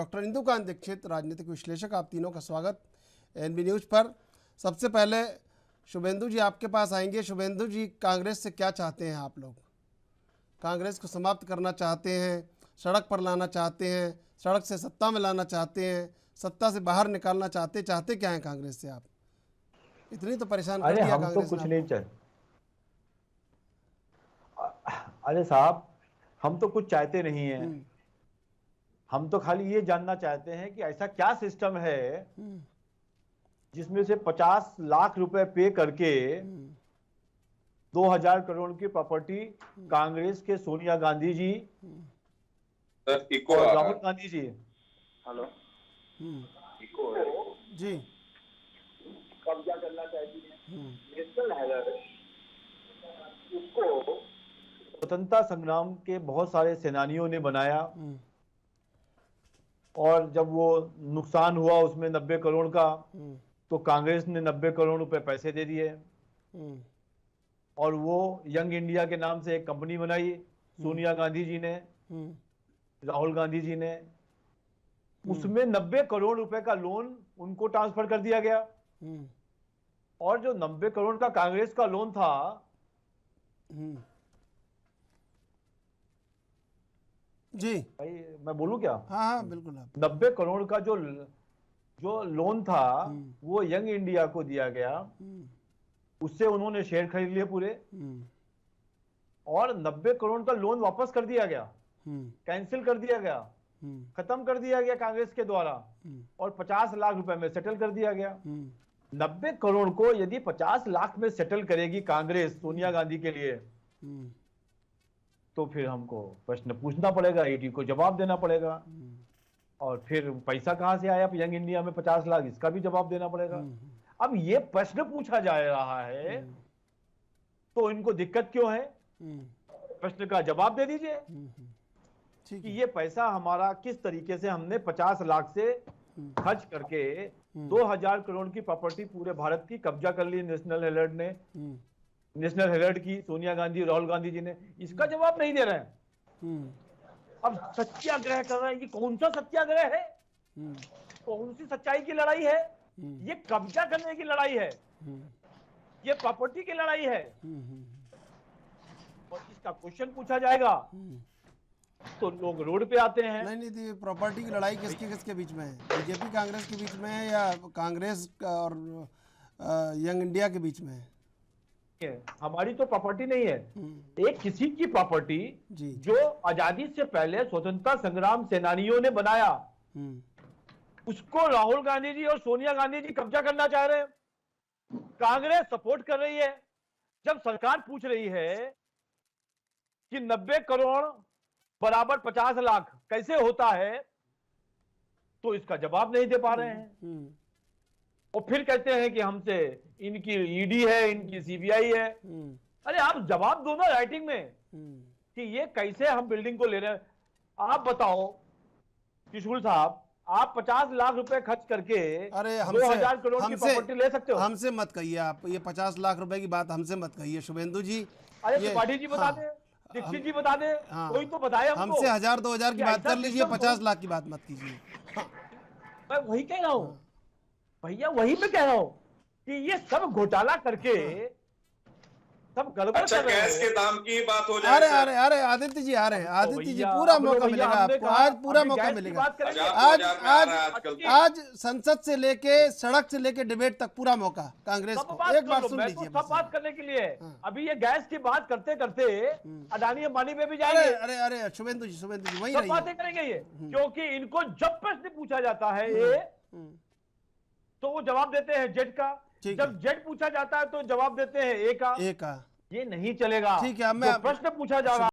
Doctor Indukant Dixit, राजनीतिक विश्लेषक, आप तीनों का स्वागत एनबी न्यूज़ पर। सबसे पहले शुभेंदु जी आपके पास आएंगे। शुभेंदु जी, कांग्रेस से क्या चाहते हैं आप लोग? कांग्रेस को समाप्त करना चाहते हैं, सड़क पर लाना चाहते हैं, सड़क से सत्ता में लाना चाहते हैं, सत्ता से बाहर निकालना चाहते क्या हैं कांग्रेस से आप? इतनी तो परेशान कर अरे दिया हम तो कांग्रेस कुछ ने नहीं आपको। चाहते। अरे साहब, हम तो कुछ चाहते नहीं हैं। हम तो खाली ये जानना चाहते हैं कि ऐसा क्या सिस्टम है जिसमें से 50 लाख रुपए पे करके 2000 करोड़ की प्रॉपर्टी कांग्रेस के सोनिया गांधी जी सर इको और आ रहा राहुल है। गांधी जी हेलो, इको है। जी कब्जा करना चाहती है नेशनल हाईवे उसको। स्वतंत्रता संग्राम के बहुत सारे सेनानियों ने बनाया और जब वो नुकसान हुआ उसमें 90 करोड़ का, तो कांग्रेस ने 90 करोड़ रुपए पैसे दे दिए और वो यंग इंडिया के नाम से एक कंपनी बनाई सोनिया गांधी जी ने, राहुल गांधी जी ने। उसमें 90 करोड़ रुपए का लोन उनको ट्रांसफर कर दिया गया और जो 90 करोड़ का कांग्रेस का लोन था जी भाई, मैं बोलूं क्या? हाँ हाँ बिल्कुल आप। 90 करोड़ का जो जो लोन था वो यंग इंडिया को दिया गया। उससे उन्होंने शेयर खरीद लिए पूरे और 90 करोड़ का लोन वापस कर दिया गया, कैंसिल कर दिया गया, खत्म कर दिया गया कांग्रेस के द्वारा और 50 लाख रुपए में सेटल कर दिया गया। 90 करोड़ को यदि 50 लाख में सेटल करेगी कांग्रेस सोनिया गांधी के लिए, तो फिर हमको प्रश्न पूछना पड़ेगा, ईडी को जवाब देना पड़ेगा और फिर पैसा कहां से आया यंग इंडिया में 50 लाख, इसका भी जवाब देना पड़ेगा। अब ये प्रश्न पूछा जा रहा है तो इनको दिक्कत क्यों है? प्रश्न का जवाब दे दीजिए कि ये पैसा हमारा किस तरीके से हमने 50 लाख से खर्च करके 2000 करोड़ की प्रॉपर्टी पूरे भारत की कब्जा कर ली नेशनल हेराल्ड ने, नेशनल हेराल्ड की सोनिया गांधी राहुल गांधी जी ने। इसका जवाब नहीं दे रहे हैं। अब सत्याग्रह कर रहे हैं। ये कौन सा सत्याग्रह है? कौन सी सच्चाई की लड़ाई है? ये कब्जा करने की लड़ाई है, ये प्रॉपर्टी की लड़ाई है। और इसका क्वेश्चन पूछा जाएगा तो लोग रोड पे आते हैं। नहीं, प्रॉपर्टी की लड़ाई किसके किसके बीच में है? बीजेपी कांग्रेस के बीच में है या कांग्रेस और यंग इंडिया के बीच में है? हमारी तो प्रॉपर्टी नहीं है, एक किसी की प्रॉपर्टी जो आजादी से पहले स्वतंत्रता संग्राम सेनानियों ने बनाया, उसको राहुल गांधी जी और सोनिया गांधी जी कब्जा करना चाह रहे हैं। कांग्रेस सपोर्ट कर रही है। जब सरकार पूछ रही है कि 90 करोड़ बराबर 50 लाख कैसे होता है, तो इसका जवाब नहीं दे पा रहे हैं और फिर कहते हैं कि हमसे इनकी ईडी है, इनकी सीबीआई है। अरे आप जवाब दो ना राइटिंग में कि ये कैसे हम बिल्डिंग को ले रहे हैं। आप बताओ किशोर साहब, आप 50 लाख रुपए खर्च करके 2000 करोड़ की प्रॉपर्टी ले सकते हो? हमसे मत कहिए आप ये 50 लाख रुपए की बात, हमसे मत कहिए शुभेंदु जी। अरे त्रिपाठी जी बता दे, दीक्षित जी बता दे, कोई तो बताए हमको। हमसे 1000-2000 की बात कर लीजिए, 50 लाख की बात मत कीजिए। मैं वही कह रहा हूं भैया, वही मैं कह रहा हूं कि ये सब घोटाला करके सब गड़बड़ अच्छा, कर रहे गैस के हैं। दाम की बात हो जाए। अरे आदित्य जी आ रहे हैं। आदित्य जी पूरा मौका मिलेगा आपको, आज पूरा मौका मिलेगा। आज संसद से लेके सड़क से लेके डिबेट तक पूरा मौका कांग्रेस को। एक बार सुन लीजिए। सब बात करने के लिए अभी ये गैस की बात करते करते अडानी अंबानी पे भी जाएंगे। अरे शुभेंदु जी वही सब बातें करेंगे ये, क्योंकि इनको जब प्रश्न पूछा जाता है ये तो वो जवाब देते हैं जेड का, जब जेड पूछा जाता है तो जवाब देते हैं ए का। ये नहीं चलेगा। ठीक है, मैं प्रश्न पूछा जा रहा